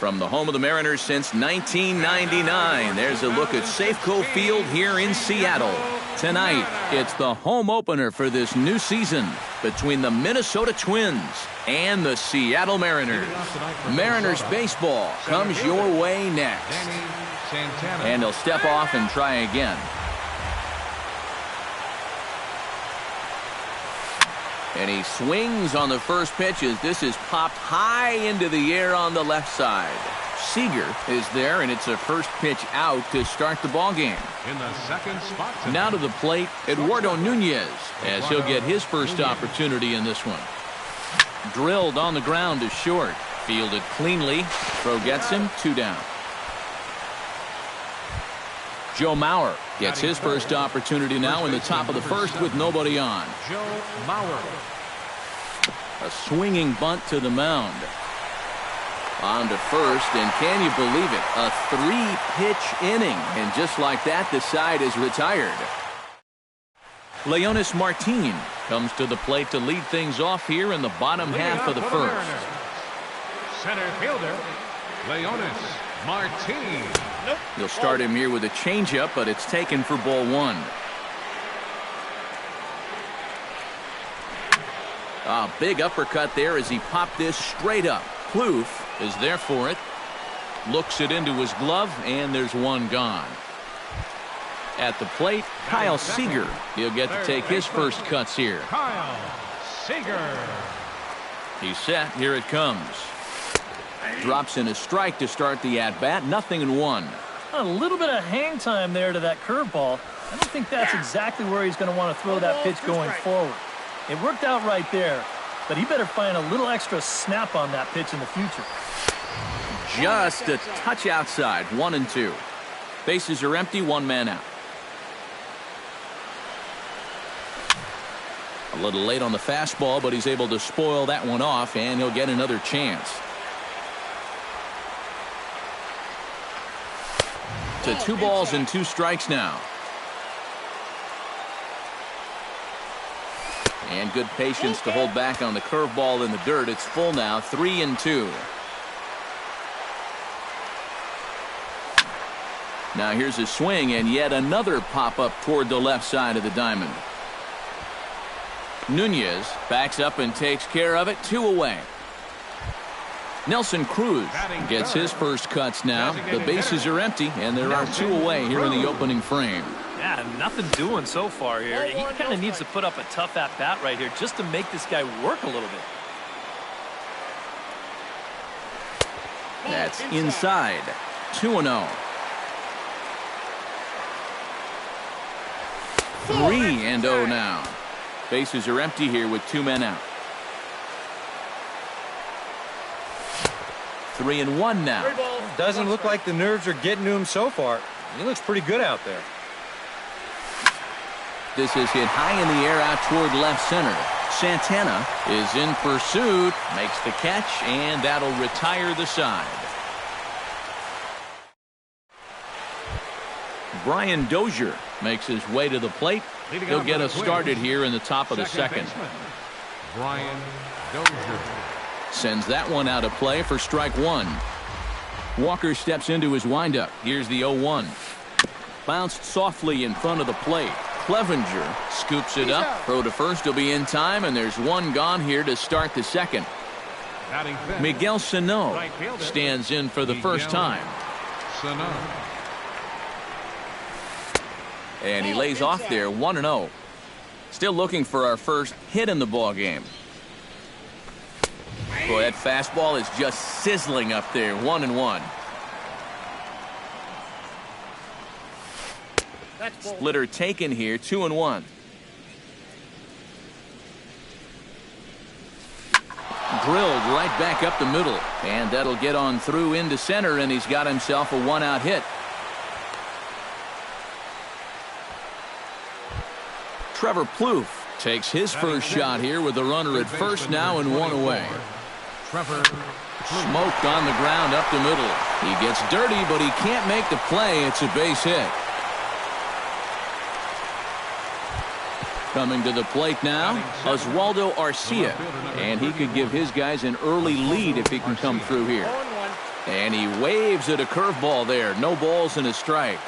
From the home of the Mariners since 1999, there's a look at Safeco Field here in Seattle. Tonight, it's the home opener for this new season between the Minnesota Twins and the Seattle Mariners. Mariners baseball comes your way next. And he'll step off and try again. And he swings on the first pitch as this is popped high into the air on the left side. Seager is there, and it's a first pitch out to start the ball game. In the second spot now to the plate, Eduardo Nunez, as he'll get his first opportunity in this one. Drilled on the ground to short. Fielded cleanly. Throw gets him. 2 down. Joe Mauer gets his first opportunity now in the top of the first with nobody on. Joe Mauer. A swinging bunt to the mound. On to first, and can you believe it? A 3-pitch inning, and just like that, the side is retired. Leonis Martin comes to the plate to lead things off here in the bottom half of the first. Center fielder, Leonis Martin. You'll start him here with a changeup, but it's taken for ball 1. A big uppercut there as he popped this straight up. Plouffe is there for it. Looks it into his glove, and there's one gone. At the plate, Kyle Seager. He'll get to take his first cuts here. Kyle Seager. He's set. Here it comes. Drops in a strike to start the at-bat. 0-1. A little bit of hang time there to that curveball. I don't think that's exactly where he's going to want to throw that pitch going forward. It worked out right there, but he better find a little extra snap on that pitch in the future. Just a touch outside. 1-2. Bases are empty. 1 man out. A little late on the fastball, but he's able to spoil that one off, and he'll get another chance. To 2 balls and 2 strikes now. And good patience to hold back on the curveball in the dirt. It's full now. 3-2. Now here's a swing, and yet another pop-up toward the left side of the diamond. Nunez backs up and takes care of it. 2 away. Nelson Cruz gets his first cuts now. The bases are empty, and there are 2 away here in the opening frame. Yeah, nothing doing so far here. He kind of needs to put up a tough at-bat right here just to make this guy work a little bit. That's inside. 2-0. 3-0 now. Bases are empty here with 2 men out. 3-1 now. Doesn't look like the nerves are getting to him so far. He looks pretty good out there. This is hit high in the air out toward left center. Santana is in pursuit, makes the catch, and that'll retire the side. Brian Dozier makes his way to the plate. He'll get us started here in the top of the second. Brian Dozier sends that one out of play for strike 1. Walker steps into his windup. Here's the 0-1. Bounced softly in front of the plate. Clevenger scoops it up. Throw to first will be in time, and there's 1 gone here to start the second. Miguel Sano stands in for the first time. And he lays off there. 1-0. Still looking for our first hit in the ball game. Boy, that fastball is just sizzling up there. 1-1. Splitter taken here. 2-1. Drilled right back up the middle, and that'll get on through into center, and he's got himself a 1-out hit. Trevor Plouffe takes his first shot here with the runner at first now and 1 away. Trevor smoked on the ground up the middle. He gets dirty, but he can't make the play. It's a base hit. Coming to the plate now, Oswaldo Arcia, and he could give his guys an early lead if he can come through here. And he waves at a curveball there. No balls and a strike.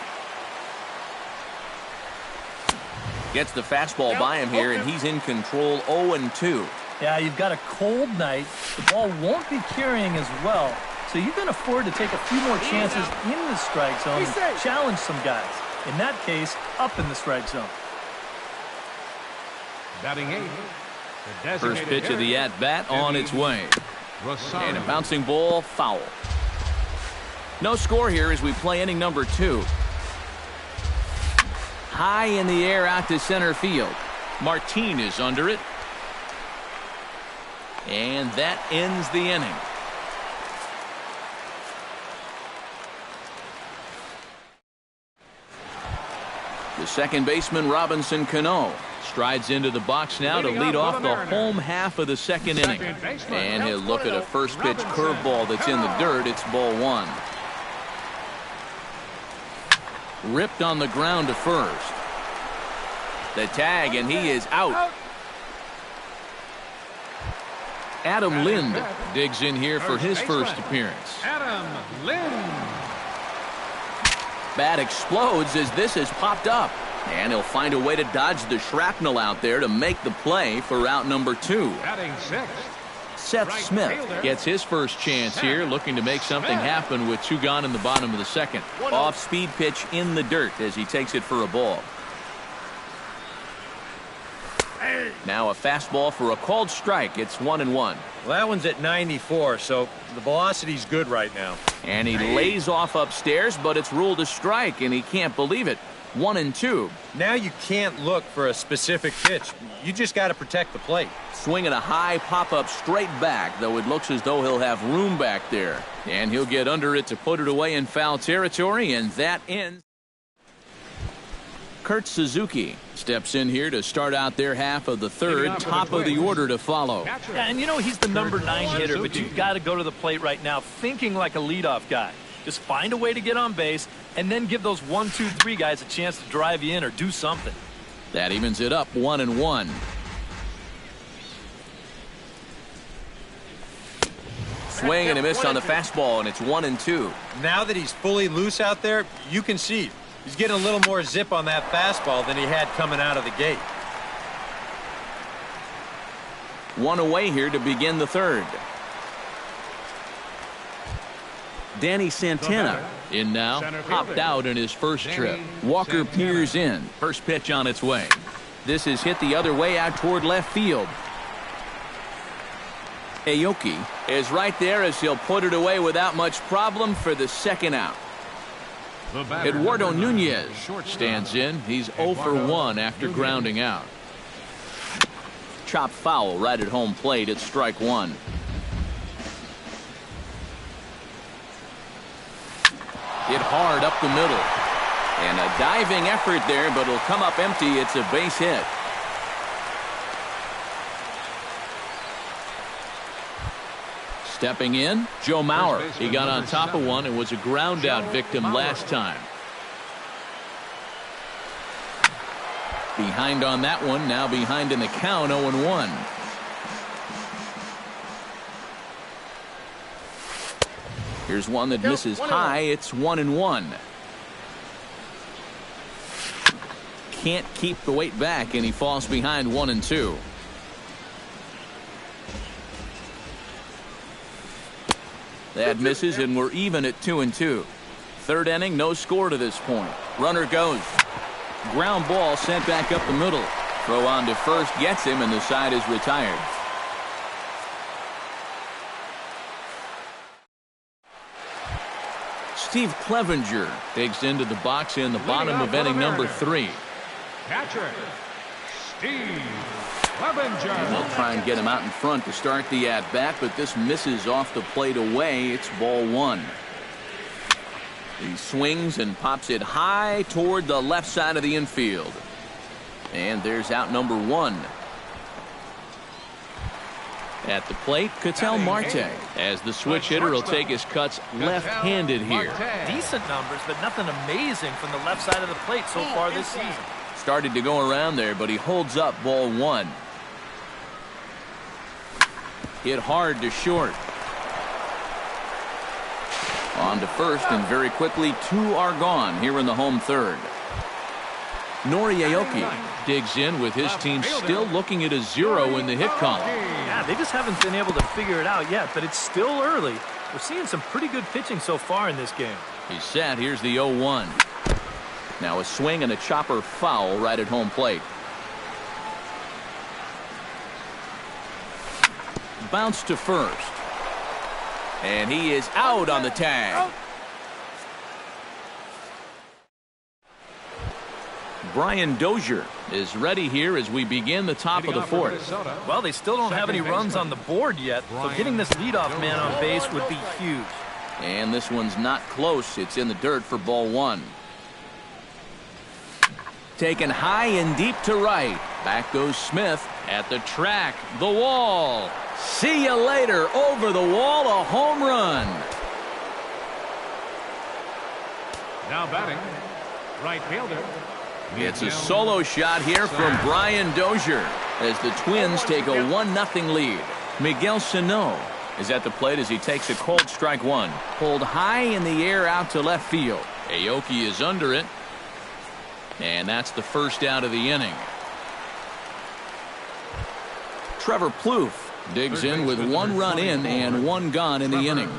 Gets the fastball by him here, and he's in control 0-2. Yeah, you've got a cold night. The ball won't be carrying as well, so you can afford to take a few more chances in the strike zone and challenge some guys. In that case, up in the strike zone. Batting 8. The First pitch of the at-bat on its way. Rosario. And a bouncing ball, foul. No score here as we play inning number 2. High in the air out to center field. Martin is under it. And that ends the inning. The second baseman, Robinson Cano, strides into the box now to lead off the home half of the second inning. And he'll look at a first pitch curveball that's in the dirt. It's ball 1. Ripped on the ground to first. The tag, and he is out. Adam Lind digs in here for his first appearance. Adam Lind. Bat explodes as this has popped up. And he'll find a way to dodge the shrapnel out there to make the play for out number 2. Batting 6. Seth Smith gets his first chance here, looking to make something happen with 2 gone in the bottom of the second. Off-speed pitch in the dirt as he takes it for a ball. Now a fastball for a called strike. It's 1-1. Well, that one's at 94, so the velocity's good right now. And he lays off upstairs, but it's ruled a strike, and he can't believe it. 1-2. Now you can't look for a specific pitch. You just got to protect the plate. Swinging a high pop-up straight back, though it looks as though he'll have room back there. And he'll get under it to put it away in foul territory, and that ends. Kurt Suzuki steps in here to start out their half of the third. Top of the order to follow. Yeah, and you know he's the number 9 hitter, but you've got to go to the plate right now thinking like a leadoff guy. Just find a way to get on base and then give those 1, 2, 3 guys a chance to drive you in or do something. That evens it up 1-1. Swing and a miss on the fastball, and it's 1-2. Now that he's fully loose out there, you can see he's getting a little more zip on that fastball than he had coming out of the gate. 1 away here to begin the third. Danny Santana in now, popped out in his first trip. Walker peers in. First pitch on its way. This is hit the other way out toward left field. Aoki is right there as he'll put it away without much problem for the second out. Eduardo Nunez stands in. He's 0 for 1 after grounding out. Chop foul right at home plate at strike 1. Hit hard up the middle. And a diving effort there, but it'll come up empty. It's a base hit. Stepping in, Joe Mauer. He got on top of one and was a ground out victim last time. Behind on that one, now behind in the count, 0-1. Here's one that misses high. It's 1-1. Can't keep the weight back, and he falls behind 1-2. That misses, and we're even at 2-2. Third inning, no score to this point. Runner goes. Ground ball sent back up the middle. Throw on to first gets him, and the side is retired. Steve Clevenger digs into the box in the bottom of inning number 3. Catcher, Steve Clevenger. And they'll try and get him out in front to start the at-bat, but this misses off the plate away. It's ball 1. He swings and pops it high toward the left side of the infield. And there's out number 1. At the plate, Ketel Marte, as the switch hitter will take his cuts left-handed here. Decent numbers, but nothing amazing from the left side of the plate so far this season. Started to go around there, but he holds up ball 1. Hit hard to short. On to first, and very quickly, 2 are gone here in the home third. Nori Aoki digs in with his team still looking at a 0 in the hit column. Yeah, they just haven't been able to figure it out yet, but it's still early. We're seeing some pretty good pitching so far in this game. He's set. Here's the 0-1. Now a swing and a chopper foul right at home plate. Bounce to first. And he is out on the tag. Brian Dozier is ready here as we begin the top of the fourth. Well, they still don't have any runs on the board yet, so getting this leadoff man on base would be huge. And this one's not close. It's in the dirt for ball 1. Taken high and deep to right. Back goes Smith at the track. The wall. See you later. Over the wall, a home run. Now batting, right fielder. It's a solo shot here from Brian Dozier as the Twins take a 1-0 lead. Miguel Sano is at the plate as he takes a cold strike 1. Pulled high in the air out to left field. Aoki is under it. And that's the first out of the inning. Trevor Plouffe digs in with 1 run in and 1 gone in the inning.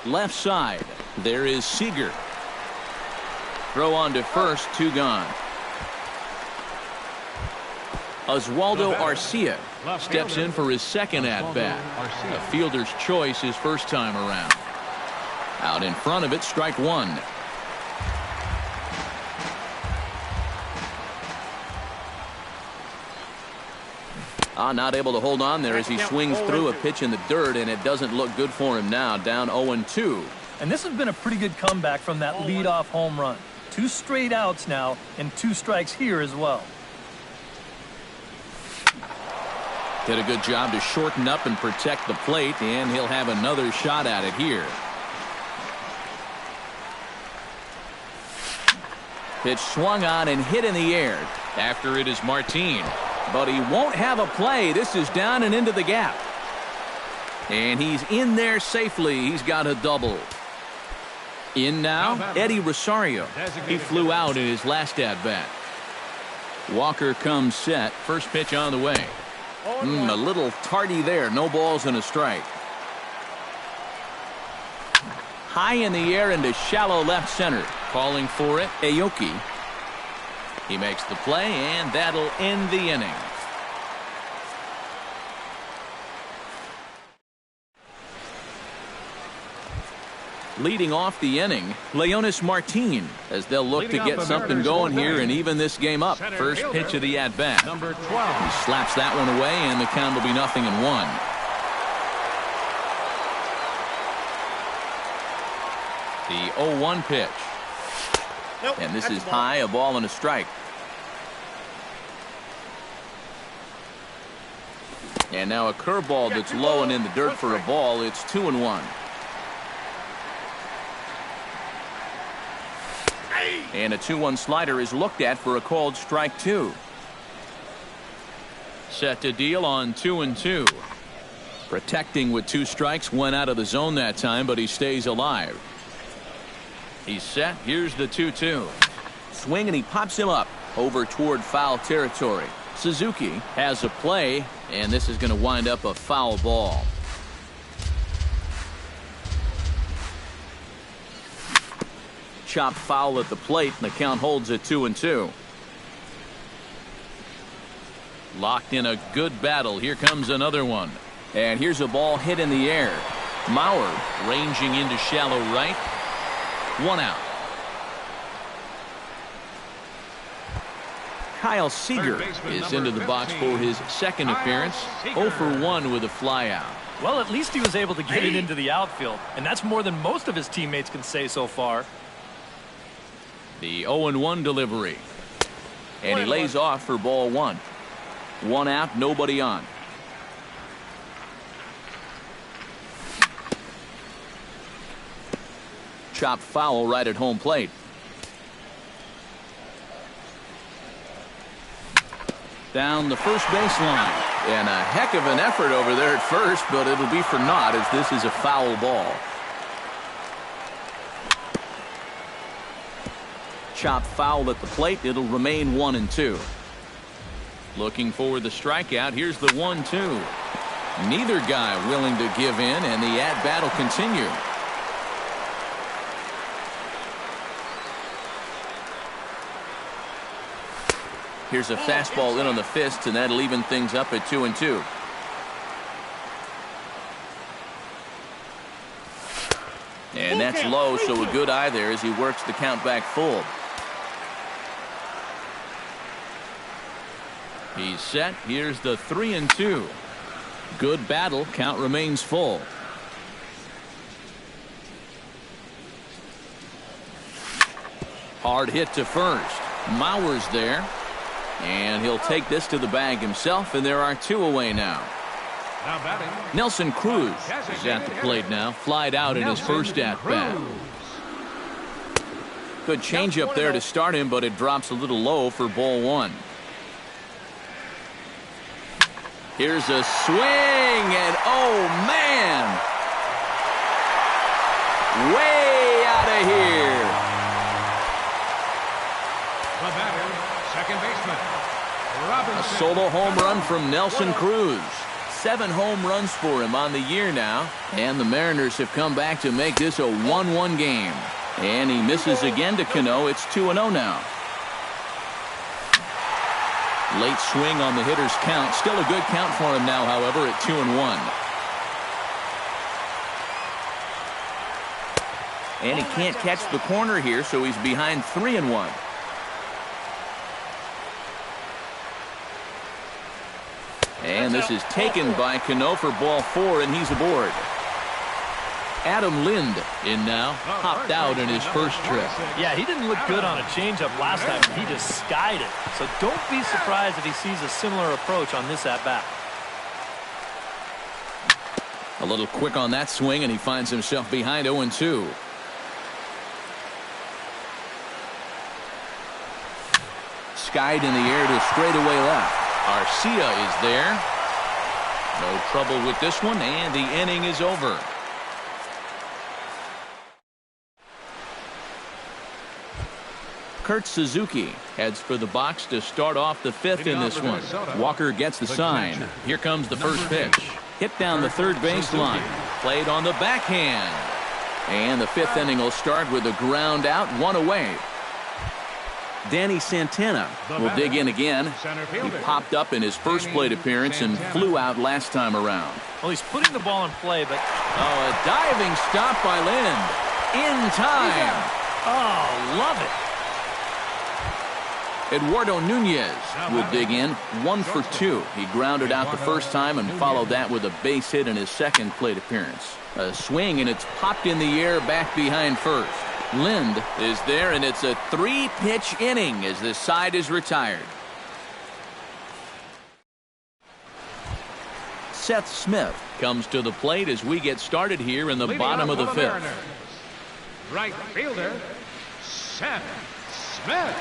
Left side, there is Seager. Throw on to first, 2 gone. Oswaldo Arcia steps in for his second at-bat. A fielder's choice his first time around. Out in front of it, strike 1. Not able to hold on there as he swings through a pitch in the dirt, and it doesn't look good for him now. Down 0-2. And this has been a pretty good comeback from that leadoff home run. 2 straight outs now, and 2 strikes here as well. Did a good job to shorten up and protect the plate, and he'll have another shot at it here. Pitch swung on and hit in the air. After it is Martin. But he won't have a play. This is down and into the gap. And he's in there safely. He's got a double. In now, Eddie Rosario. He flew out in his last at-bat. Walker comes set. First pitch on the way. A little tardy there. No balls and a strike. High in the air into shallow left center. Calling for it, Aoki. He makes the play, and that'll end the inning. Leading off the inning, Leonis Martin, as they'll look to get something going here and even this game up. First pitch of the at-bat. Number 12. He slaps that one away, and the count will be 0-1. The 0-1 pitch. And this is high, a ball and a strike. And now a curveball that's low and in the dirt for a ball. It's 2-1. And a 2-1 slider is looked at for a called strike 2. Set to deal on 2-2. Protecting with 2 strikes, went out of the zone that time, but he stays alive. He's set. Here's the 2-2. Swing, and he pops him up over toward foul territory. Suzuki has a play, and this is going to wind up a foul ball. Chopped foul at the plate, and the count holds at 2-2. Locked in a good battle. Here comes another one. And here's a ball hit in the air. Mauer ranging into shallow right. 1 out. Kyle Seager is into the box for his second appearance. 0 for 1 with a flyout. Well, at least he was able to get it into the outfield, and that's more than most of his teammates can say so far. The 0-1 delivery. And he lays off for ball 1. 1 out, nobody on. Chopped foul right at home plate. Down the first baseline. And a heck of an effort over there at first, but it'll be for naught as this is a foul ball. Chop foul at the plate. It'll remain 1-2. Looking for the strikeout. Here's the 1-2. Neither guy willing to give in, and the at-bat will continue. Here's a fastball in on the fist, and that'll even things up at 2-2. And that's low, so a good eye there as he works the count back full. He's set. Here's the 3-2. Good battle. Count remains full. Hard hit to first. Mauer's there. And he'll take this to the bag himself, and there are 2 away now. Now batting, Nelson Cruz is at the plate now. Flied out in his first at-bat. Good changeup there to start him, but it drops a little low for ball 1. Here's a swing, and oh, man! Way out of here. the batter, second baseman, Robinson. A solo home run from Nelson Cruz. 7 home runs for him on the year now. And the Mariners have come back to make this a 1-1 game. And he misses again to Cano. It's 2-0 now. Late swing on the hitter's count. Still a good count for him now, however, at 2-1. And he can't catch the corner here, so he's behind 3-1. And this is taken by Cano for ball 4, and he's aboard. Adam Lind in now, hopped out in his first trip. Yeah, he didn't look good on a changeup last time. He just skied it. So don't be surprised if he sees a similar approach on this at-bat. A little quick on that swing, and he finds himself behind 0-2. Skied in the air to straightaway left. Arcia is there. No trouble with this one, and the inning is over. Kurt Suzuki heads for the box to start off the 5th in this one. Walker gets the sign. Here comes the first pitch. Hit down the third baseline. Played on the backhand. And the 5th inning will start with a ground out, 1 away. Danny Santana will dig in again. He popped up in his first plate appearance and flew out last time around. Well, he's putting the ball in play, but... Oh, a diving stop by Lind. In time. Oh, love it. Eduardo Nunez will dig in, 1 for 2. He grounded out the first time and followed that with a base hit in his second plate appearance. A swing, and it's popped in the air back behind first. Lind is there, and it's a 3-pitch inning as this side is retired. Seth Smith comes to the plate as we get started here in the bottom of the 5th. Right fielder, Seth Smith.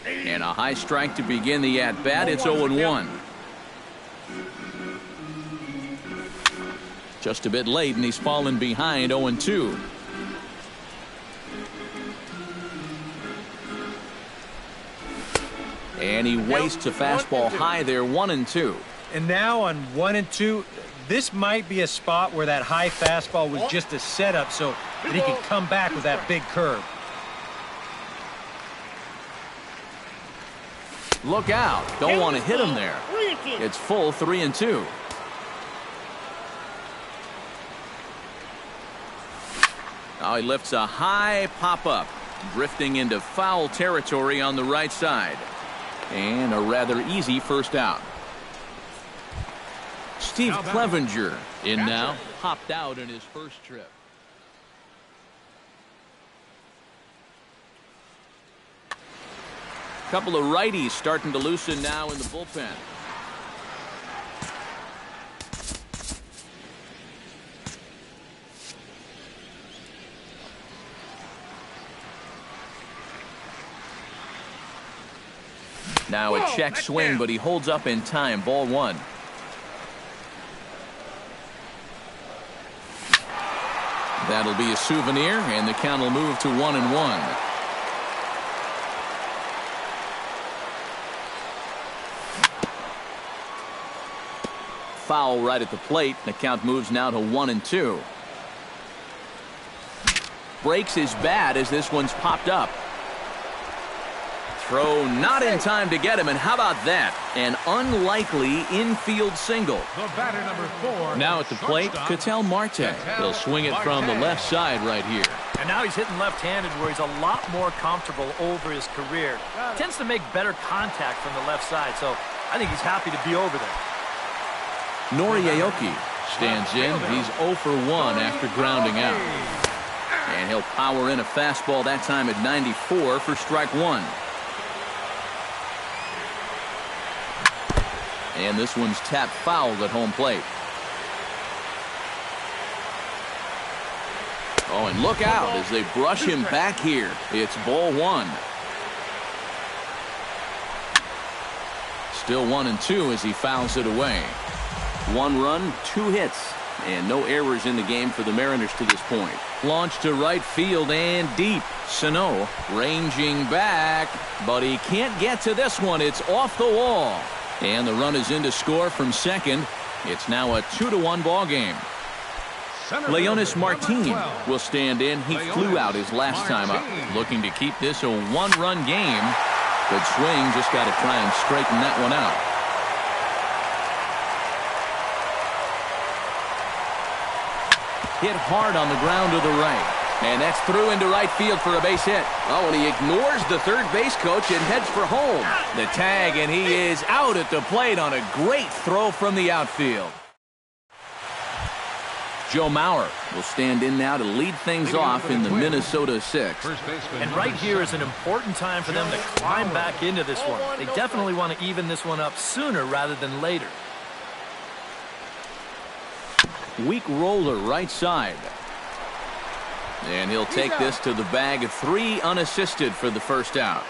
And a high strike to begin the at-bat. It's 0-1. Just a bit late, and he's fallen behind 0-2. And he wastes a fastball high there, 1-2. And now on 1-2, this might be a spot where that high fastball was just a setup so that he can come back with that big curve. Look out. Don't want to hit him there. It's full 3-2. Now he lifts a high pop-up, drifting into foul territory on the right side. And a rather easy first out. Steve Clevenger in now, hopped out in his first trip. Couple of righties starting to loosen now in the bullpen. Now a check swing, but he holds up in time. Ball one. That'll be a souvenir, and the count will move to 1-1. Foul right at the plate. The count moves now to 1-2. Breaks his bat as this one's popped up. Throw not in time to get him, and how about that? An unlikely infield single. The batter, number 4. Now at the plate, Ketel Marte. He'll swing it from the left side right here. And now he's hitting left-handed where he's a lot more comfortable over his career. Tends to make better contact from the left side, so I think he's happy to be over there. Noriaoki stands in. He's 0 for 1 after grounding out. And he'll power in a fastball that time at 94 for strike one. And this one's tapped foul at home plate. Oh, and look out as they brush him back here. It's ball one. Still 1-2 as he fouls it away. 1 run, 2 hits, and no errors in the game for the Mariners to this point. Launched to right field and deep. Sano ranging back, but he can't get to this one. It's off the wall. And the run is in to score from second. It's now a 2-1 ball game. Leonis Martin will stand in. He flew out his last time up. Looking to keep this a 1-run game. Good swing, just got to try and straighten that one out. Hit hard on the ground to the right. And that's through into right field for a base hit. Oh, and he ignores the third base coach and heads for home. The tag, and he is out at the plate on a great throw from the outfield. Joe Mauer will stand in now to lead things off in the Minnesota 6th. And right here is an important time for them to climb back into this one. They definitely want to even this one up sooner rather than later. Weak roller right side. And he'll take this to the bag of 3 unassisted for the first out.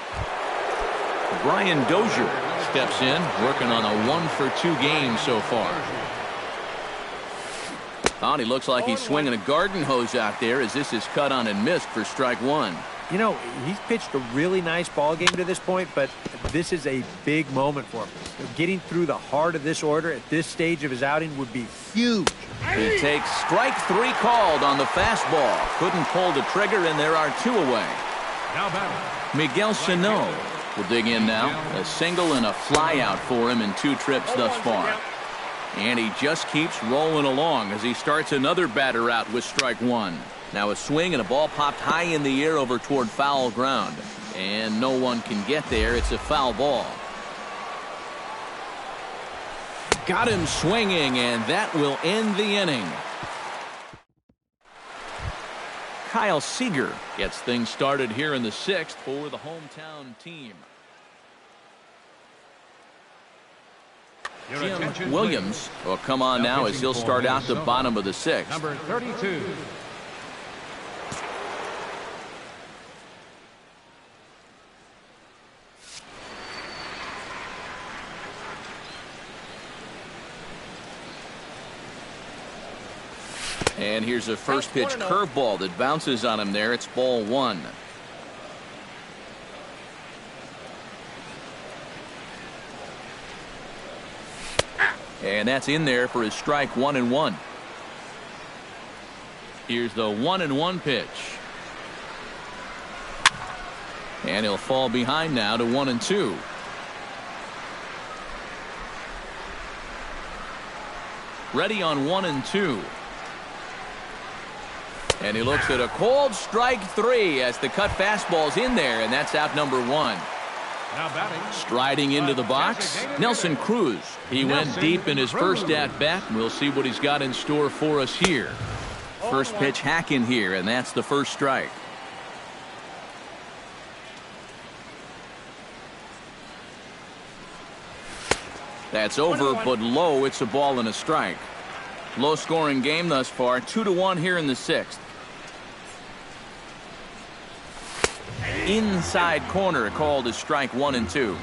Brian Dozier steps in, working on a 1-for-2 game so far. Oh, and he looks like he's swinging a garden hose out there as this is cut on and missed for strike one. You know, he's pitched a really nice ball game to this point, but this is a big moment for him. Getting through the heart of this order at this stage of his outing would be huge. He takes strike 3 called on the fastball. Couldn't pull the trigger, and there are 2 away. Now batting, Miguel Sano will dig in now. A single and a fly out for him in 2 trips thus far. And he just keeps rolling along as he starts another batter out with strike 1. Now a swing and a ball popped high in the air over toward foul ground. And no one can get there. It's a foul ball. Got him swinging, and that will end the inning. Kyle Seager gets things started here in the 6th for the hometown team. Jim Williams will come on now as he'll start out the bottom of the 6th. number 32. And here's a first pitch curveball that bounces on him there. It's ball 1. And that's in there for his strike 1-1. Here's the 1-1 pitch. And he'll fall behind now to 1-2. Ready on 1-2. And he looks at a cold strike 3 as the cut fastball's in there, and that's out number 1. Now batting, Striding into the box, Nelson Cruz. He went deep in his first at-bat. We'll see what he's got in store for us here. First pitch hack in here, and that's the first strike. That's over, but low. It's a ball and a strike. Low-scoring game thus far. 2-1 here in the 6th. Inside corner called as strike 1 and 2.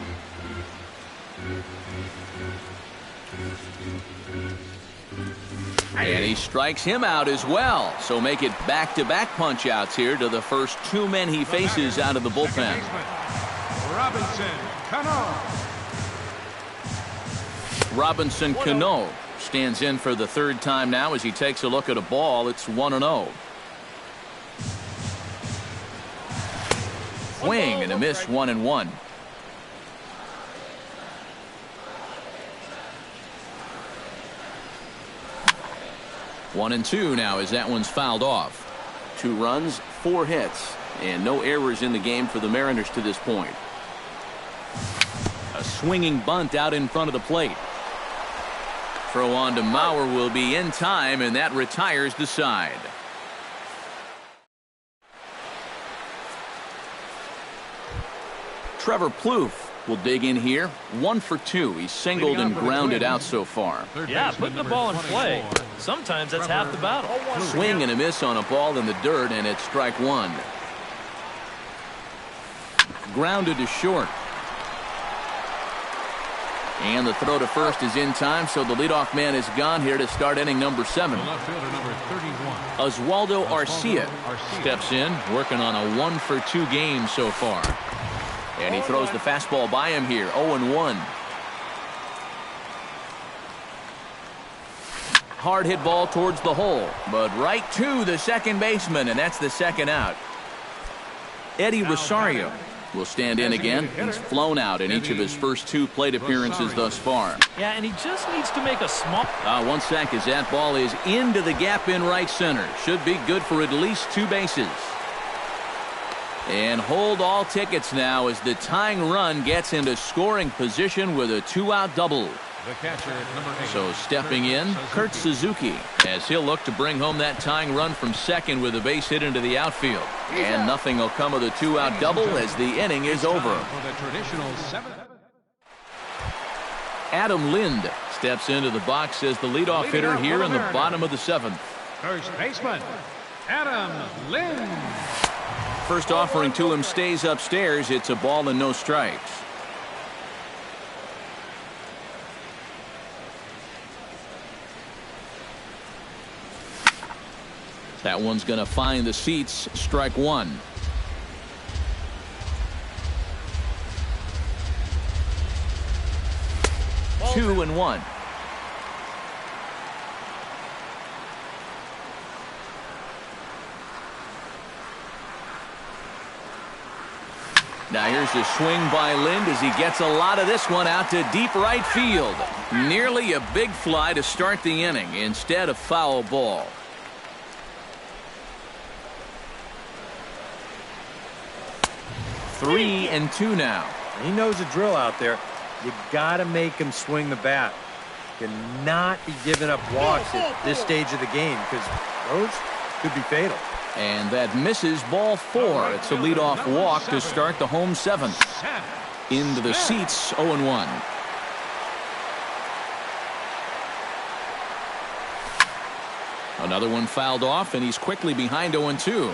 And he strikes him out as well. So make it back-to-back punch-outs here to the first two men he faces out of the bullpen. Robinson Cano stands in for the third time now as he takes a look at a ball. It's 1-0. Swing and a miss, 1-1. One and two now as that one's fouled off. 2 runs, 4 hits, and no errors in the game for the Mariners to this point. A swinging bunt out in front of the plate. Throw on to Mauer will be in time, and that retires the side. Trevor Plouffe will dig in here. 1 for 2. He's singled and grounded out so far. Yeah, putting the ball in play. Sometimes that's half the battle. Swing and a miss on a ball in the dirt, and it's strike 1. Grounded to short. And the throw to first is in time, so the leadoff man is gone here to start inning number 7. Oswaldo Arcia steps in, working on a 1 for 2 game so far. And he throws the fastball by him here, 0-1. Hard hit ball towards the hole, but right to the second baseman, and that's the second out. Eddie Rosario will stand in again. He's flown out in each of his first 2 plate appearances thus far. Yeah, and he just needs to make a small... 1 sack as that ball is into the gap in right center. Should be good for at least 2 bases. And hold all tickets now as the tying run gets into scoring position with a 2-out double. The catcher, number 8. So stepping in, Kurt Suzuki, as he'll look to bring home that tying run from second with a base hit into the outfield. And nothing will come of the 2-out double as the inning is over. For the traditional 7th. Adam Lind steps into the box as the leadoff hitter here in the bottom of the 7th. First baseman, Adam Lind. First offering to him stays upstairs. It's a ball and no strikes. That one's going to find the seats. Strike 1. Ball 2-1. Now here's a swing by Lind as he gets a lot of this one out to deep right field. Nearly a big fly to start the inning. Instead, a foul ball. Three and two now. He knows the drill out there. You got to make him swing the bat. Cannot be giving up walks at this stage of the game because those could be fatal. And that misses ball 4. It's a leadoff walk to start the home 7th. Into the seats, 0-1. Another one fouled off, and he's quickly behind 0-2.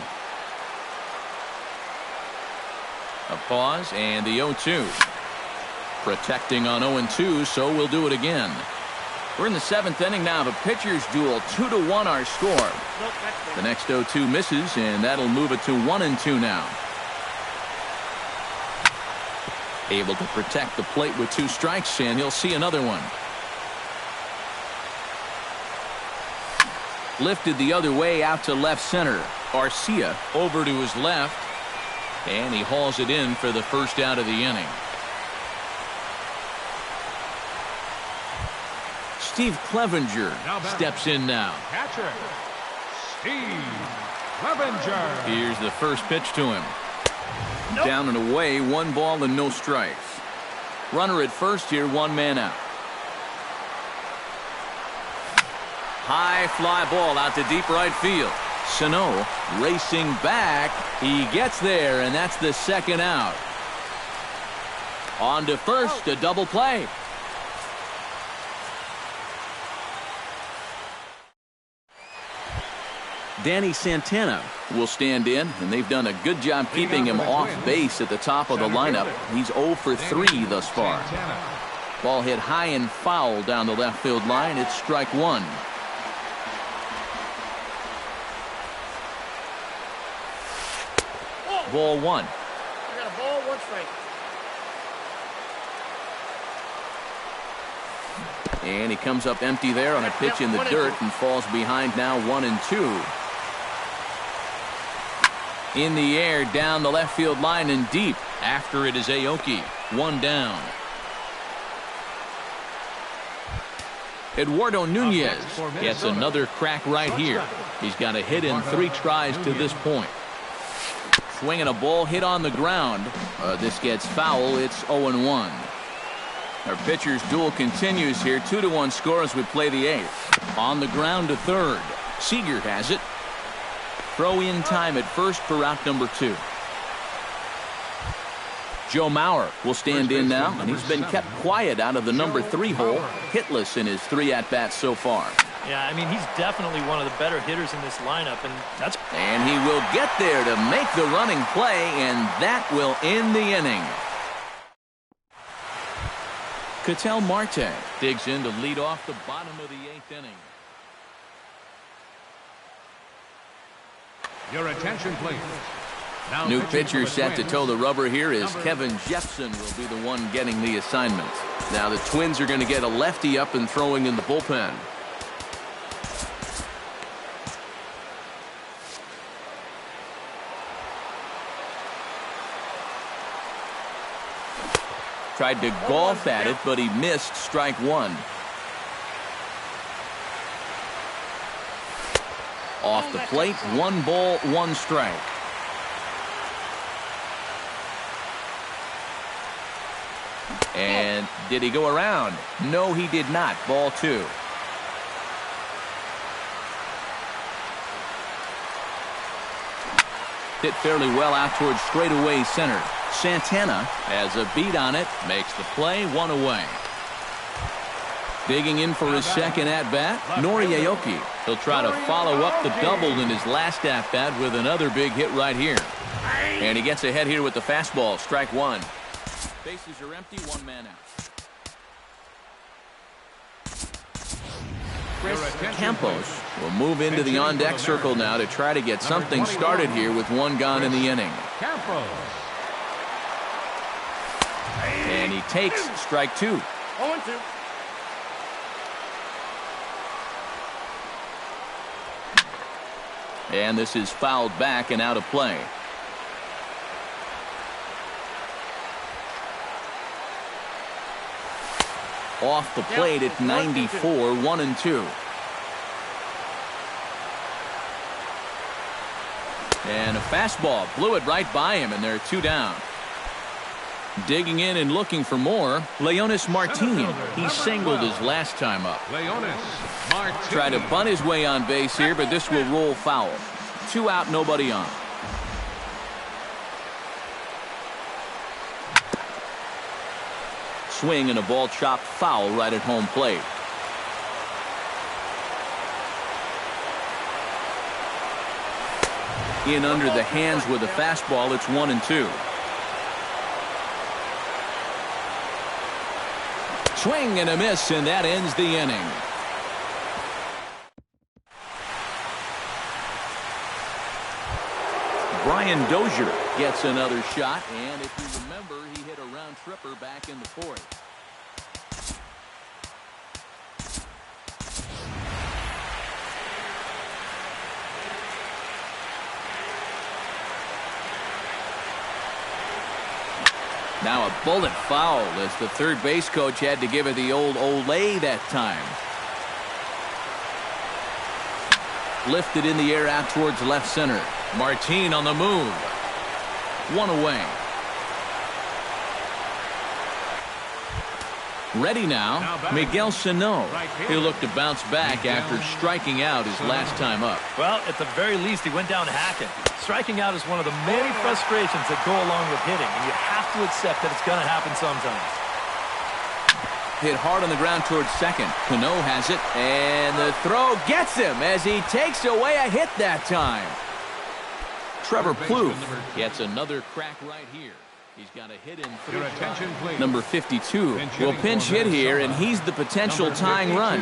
A pause, and the 0-2. Protecting on 0-2, so we'll do it again. We're in the 7th inning now of a pitcher's duel. 2-1 our score. The next 0-2 misses, and that'll move it to 1-2 now. Able to protect the plate with 2 strikes, and he'll see another one. Lifted the other way out to left center. Arcia over to his left, and he hauls it in for the first out of the inning. Steve Clevenger steps in now. Catcher, Steve Clevenger. Here's the first pitch to him. Nope. Down and away, 1 ball and no strikes. Runner at first here, 1 man out. High fly ball out to deep right field. Sano racing back. He gets there, and that's the 2nd out. On to first, a double play. Danny Santana will stand in, and they've done a good job keeping him off base at the top of the lineup. He's 0 for 3 thus far. Ball hit high and foul down the left field line. It's strike one. Ball one. I got a ball, one strike. And he comes up empty there on a pitch in the dirt and falls behind now 1-2. In the air down the left field line and deep. After it is Aoki. One down. Eduardo Nunez gets another crack right here. He's got a hit in 3 tries to this point. Swinging a ball hit on the ground. This gets foul. It's 0-1. Our pitcher's duel continues here. 2-1 score as we play the 8th. On the ground to third. Seager has it. Throw in time at first for out number 2. Joe Mauer will stand in now, and he's been kept quiet out of the number 3 hole, hitless in his 3 at-bats so far. Yeah, I mean, he's definitely one of the better hitters in this lineup, and he will get there to make the running play, and that will end the inning. Ketel Marte digs in to lead off the bottom of the 8th inning. Your attention, please. Now New pitcher set to toe the rubber here is Kevin Jepson will be the one getting the assignment. Now the Twins are going to get a lefty up and throwing in the bullpen. Tried to golf at it, but he missed strike one. Off the plate, 1 ball, 1 strike. And did he go around? No, he did not. Ball 2. Hit fairly well out towards straightaway center. Santana has a beat on it, makes the play, 1 away. Digging in for his second at-bat, Nori Aoki. He'll try to follow up the double in his last at-bat with another big hit right here. And he gets ahead here with the fastball, strike 1. Bases are empty, 1 man out. Campos will move into the on-deck circle now to try to get something started here with 1 gone in the inning. And he takes strike 2. 0-2. And this is fouled back and out of play. Off the plate at 94, 1-2. And a fastball blew it right by him, and there are 2 down. Digging in and looking for more, Leonis Martin. He singled his last time up. Tried to bunt his way on base here, but this will roll foul. 2 out, nobody on. Swing and a ball chopped foul right at home plate. In under the hands with a fastball, it's 1-2. Swing and a miss, and that ends the inning. Brian Dozier gets another shot, and if you remember, he hit a round tripper back in the 4th. Now a bullet foul as the third base coach had to give it the old Olay that time. Lifted in the air out towards left center. Martin on the move. 1 away. Ready now, Miguel Sano. He'll look to bounce back after striking out his last time up. Well, at the very least, he went down hacking. Striking out is one of the many frustrations that go along with hitting, and you have to accept that it's going to happen sometimes. Hit hard on the ground towards second. Cano has it, and the throw gets him as he takes away a hit that time. Trevor Plouffe gets another crack right here. He's got a hit in Your attention, please. number 52 Pinch will hitting pinch for hit here, and Minnesota. he's the potential Number tying 52. run.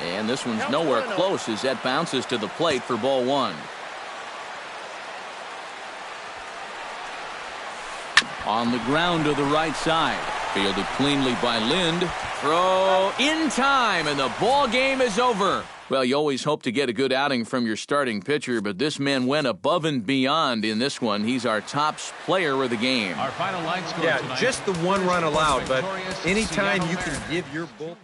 And this one's nowhere close as that bounces to the plate for ball one. On the ground to the right side. Fielded cleanly by Lind. Throw in time, and the ball game is over. Well, you always hope to get a good outing from your starting pitcher, but this man went above and beyond in this one. He's our top player of the game. Our final line score Yeah, tonight. just the one run allowed, but Victorious anytime Seattle you can Mariners. give your bullpen